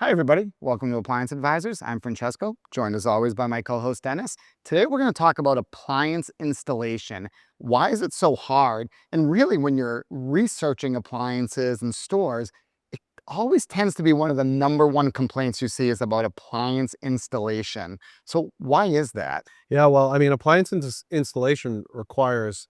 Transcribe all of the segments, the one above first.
Hi, everybody. Welcome to Appliance Advisors. I'm Francesco, joined as always by my co-host Dennis. Today, we're going to talk about appliance installation. Why is it so hard? And really, when you're researching appliances and stores, it always tends to be one of the number one complaints you see is about appliance installation. So why is that? Yeah, well, I mean, appliance installation requires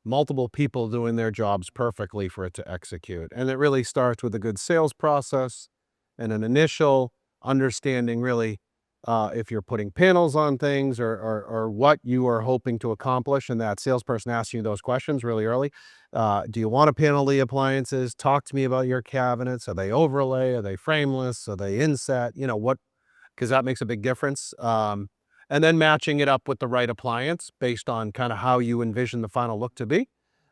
multiple people doing their jobs perfectly for it to execute. And it really starts with a good sales process and an initial understanding, really, if you're putting panels on things or what you are hoping to accomplish. And that salesperson asks you those questions really early. Do you want to panel the appliances? Talk to me about your cabinets. Are they overlay? Are they frameless? Are they inset? You know, what, because that makes a big difference. And then matching it up with the right appliance based on kind of how you envision the final look to be.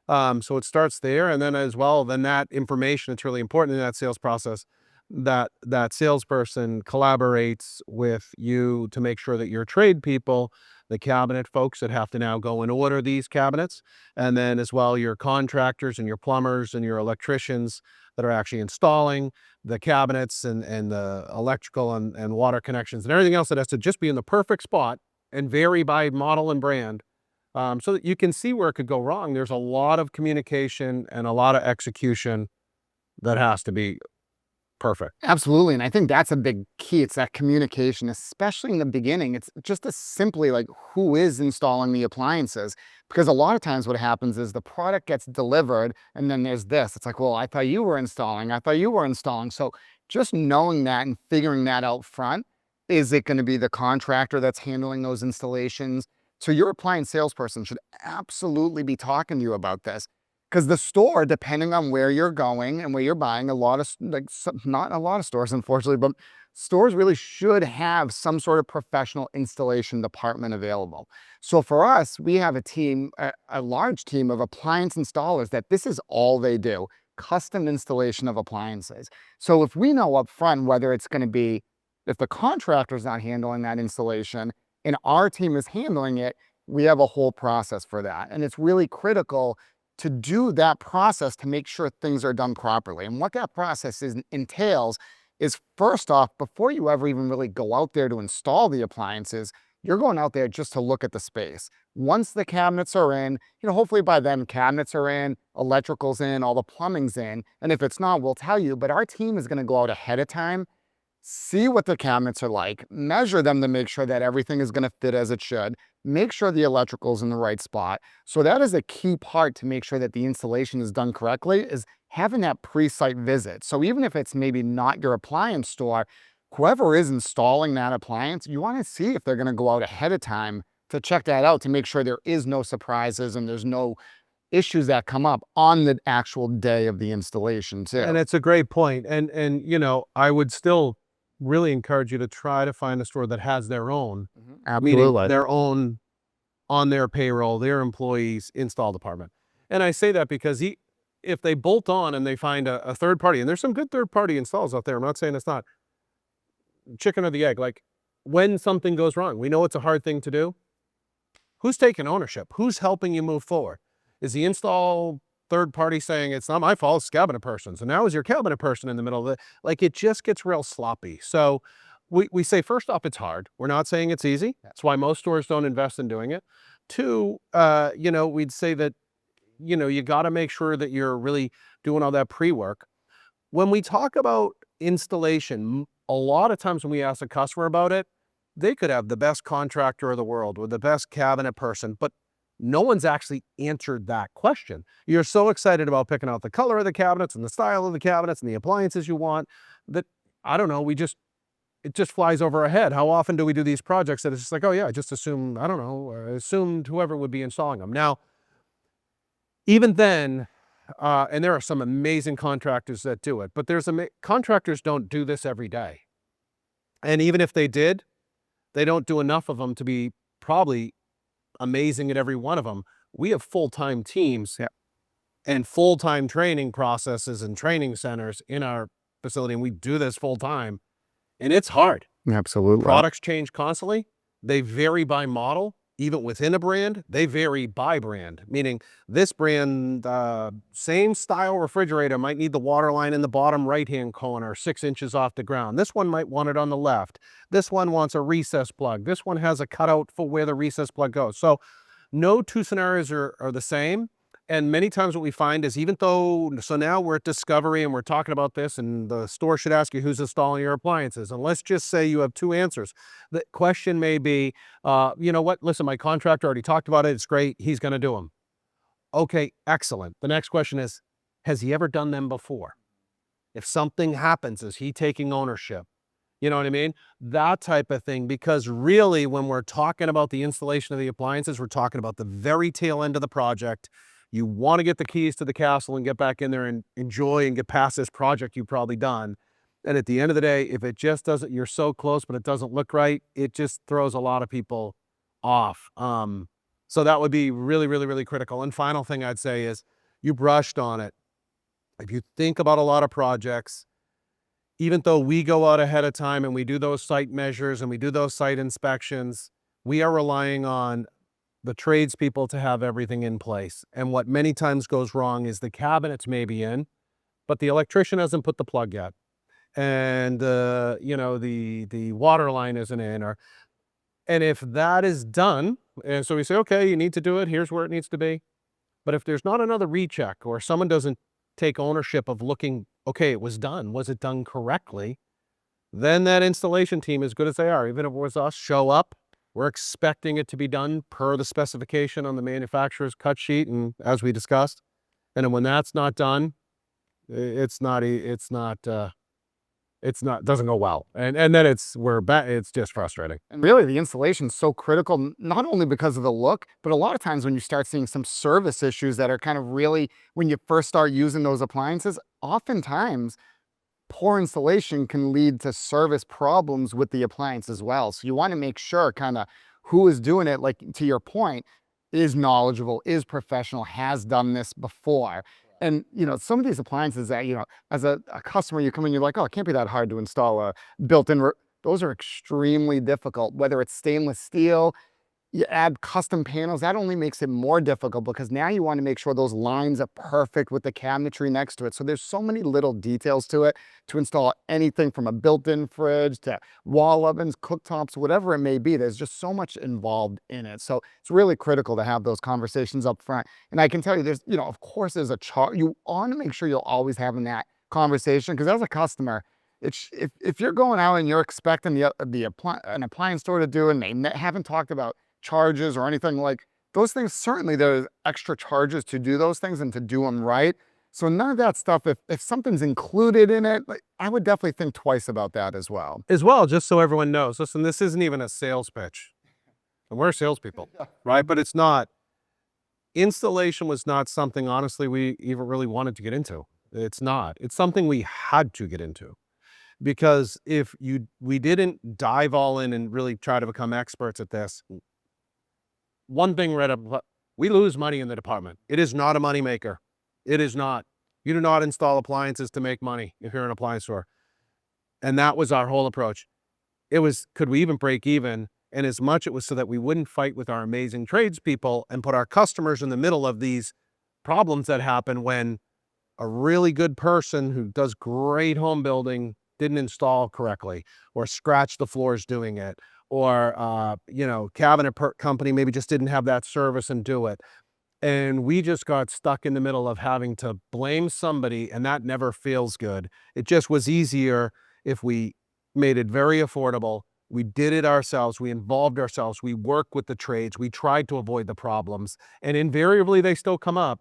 So it starts there, and then as well, then that information, it's really important in that sales process that that salesperson collaborates with you to make sure that your trade people, the cabinet folks that have to now go and order these cabinets, and then as well your contractors and your plumbers and your electricians that are actually installing the cabinets and the electrical and water connections and everything else that has to just be in the perfect spot and vary by model and brand, so that you can see where it could go wrong. There's a lot of communication and a lot of execution that has to be perfect. Absolutely. And I think that's a big key. It's that communication, especially in the beginning. It's just as simply like who is installing the appliances. Because a lot of times what happens is the product gets delivered and then there's this. It's like, well, I thought you were installing. I thought you were installing. So just knowing that and figuring that out front, is it going to be the contractor that's handling those installations? So your appliance salesperson should absolutely be talking to you about this. Because the store, depending on where you're going and where you're buying, a lot of, not a lot of stores, unfortunately, but stores really should have some sort of professional installation department available. So for us, we have a team, a large team of appliance installers that this is all they do, custom installation of appliances. So if we know up front whether it's going to be, if the contractor's not handling that installation and our team is handling it, we have a whole process for that. And it's really critical to do that process to make sure things are done properly. And what that process entails is, first off, before you ever even really go out there to install the appliances, you're going out there just to look at the space. Once the cabinets are in, hopefully by then cabinets are in, electrical's in, all the plumbing's in. And if it's not, we'll tell you, but our team is going to go out ahead of time, see what the cabinets are like, measure them to make sure that everything is going to fit as it should, make sure the electrical's in the right spot. So that is a key part to make sure that the installation is done correctly, is having that pre-site visit. So even if it's maybe not your appliance store, whoever is installing that appliance, you want to see if they're going to go out ahead of time to check that out to make sure there is no surprises and there's no issues that come up on the actual day of the installation too. And it's a great point. And I would still really encourage you to try to find a store that has their own, meaning Absolutely. their own on their payroll, their employees install department. And I say that because if they bolt on and they find a third party, and there's some good third party installs out there, I'm not saying it's not, chicken or the egg, like when something goes wrong, we know it's a hard thing to do. Who's taking ownership? Who's helping you move forward? Is the install third party saying it's not my fault, it's cabinet person? So now is your cabinet person in the middle of it? Like, it just gets real sloppy. So we say, first off, it's hard. We're not saying it's easy. That's why most stores don't invest in doing it. Two, we'd say that, you got to make sure that you're really doing all that pre-work. When we talk about installation, a lot of times when we ask a customer about it, they could have the best contractor of the world or the best cabinet person, but no one's actually answered that question. You're so excited about picking out the color of the cabinets and the style of the cabinets and the appliances you want that, I don't know, it just flies over our head. How often do we do these projects that it's just like, oh yeah, I just assumed, I don't know, assumed whoever would be installing them. Now, even then, and there are some amazing contractors that do it, but contractors don't do this every day. And even if they did, they don't do enough of them to be probably amazing at every one of them. We have full-time teams and full-time training processes and training centers in our facility, and we do this full-time, and it's hard. Absolutely. Products change constantly. They vary by model. even within a brand, they vary by brand, meaning this brand, same style refrigerator might need the water line in the bottom right-hand corner, 6 inches off the ground. This one might want it on the left. This one wants a recess plug. This one has a cutout for where the recess plug goes. So no two scenarios are the same. And many times what we find is so now we're at discovery and we're talking about this, and the store should ask you who's installing your appliances. And let's just say you have 2 answers. The question may be, you know what, listen, my contractor already talked about it. It's great. He's going to do them. Okay, excellent. The next question is, has he ever done them before? If something happens, is he taking ownership? You know what I mean? That type of thing, because really when we're talking about the installation of the appliances, we're talking about the very tail end of the project. You want to get the keys to the castle and get back in there and enjoy and get past this project you've probably done. And at the end of the day, if it just doesn't, you're so close, but it doesn't look right, it just throws a lot of people off. So that would be really, really, really critical. And final thing I'd say is, you brushed on it. If you think about a lot of projects, even though we go out ahead of time and we do those site measures and we do those site inspections, we are relying on the tradespeople to have everything in place. And what many times goes wrong is the cabinets may be in, but the electrician hasn't put the plug yet. And, you know, the water line isn't in, and if that is done, and so we say, okay, you need to do it, here's where it needs to be. But if there's not another recheck, or someone doesn't take ownership of looking, okay, it was done, was it done correctly? Then that installation team, as good as they are, even if it was us, show up, we're expecting it to be done per the specification on the manufacturer's cut sheet, and as we discussed. And then when that's not done, it doesn't go well. And then it's just frustrating. And really, the installation is so critical, not only because of the look, but a lot of times when you start seeing some service issues that are kind of really, when you first start using those appliances, oftentimes poor installation can lead to service problems with the appliance as well. So you want to make sure kind of who is doing it, like to your point, is knowledgeable, is professional, has done this before. And, you know, some of these appliances that, you know, as a customer, you come in, you're like, oh, it can't be that hard to install a built-in. Those are extremely difficult, whether it's stainless steel, you add custom panels, that only makes it more difficult, because now you want to make sure those lines are perfect with the cabinetry next to it. So there's so many little details to it to install anything from a built-in fridge to wall ovens, cooktops, whatever it may be. There's just so much involved in it. So it's really critical to have those conversations up front. And I can tell you, there's, you know, of course there's a chart. You want to make sure you're always having that conversation, because as a customer, if you're going out and you're expecting an appliance store to do, and they haven't talked about charges or anything like those things, certainly there's extra charges to do those things and to do them right. So none of that stuff, if something's included in it, like, I would definitely think twice about that as well. Just so everyone knows, listen, this isn't even a sales pitch. And we're salespeople, right? But it's not. Installation was not something, honestly, we even really wanted to get into. It's not. It's something we had to get into. Because if we didn't dive all in and really try to become experts at this, one thing we lose money in the department. It is not a money maker. It is not. You do not install appliances to make money if you're an appliance store. And that was our whole approach. It was, could we even break even? And as much it was so that we wouldn't fight with our amazing tradespeople and put our customers in the middle of these problems that happen when a really good person who does great home building didn't install correctly, or scratched the floors doing it, or, you know, cabinet company maybe just didn't have that service and do it. And we just got stuck in the middle of having to blame somebody, and that never feels good. It just was easier if we made it very affordable. We did it ourselves. We involved ourselves. We worked with the trades. We tried to avoid the problems, and invariably they still come up,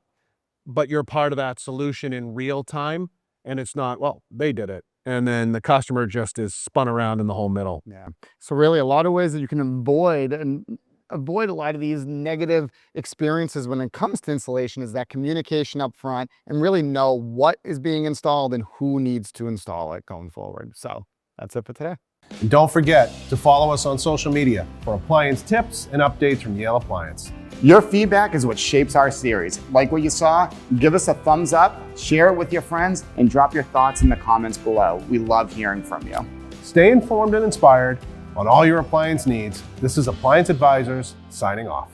but you're part of that solution in real time. And it's not, well, they did it, and then the customer just is spun around in the whole middle. Yeah. So really a lot of ways that you can avoid a lot of these negative experiences when it comes to installation is that communication up front, and really know what is being installed and who needs to install it going forward. So that's it for today. And don't forget to follow us on social media for appliance tips and updates from Yale Appliance. Your feedback is what shapes our series. Like what you saw? Give us a thumbs up, share it with your friends, and drop your thoughts in the comments below. We love hearing from you. Stay informed and inspired on all your appliance needs. This is Appliance Advisors signing off.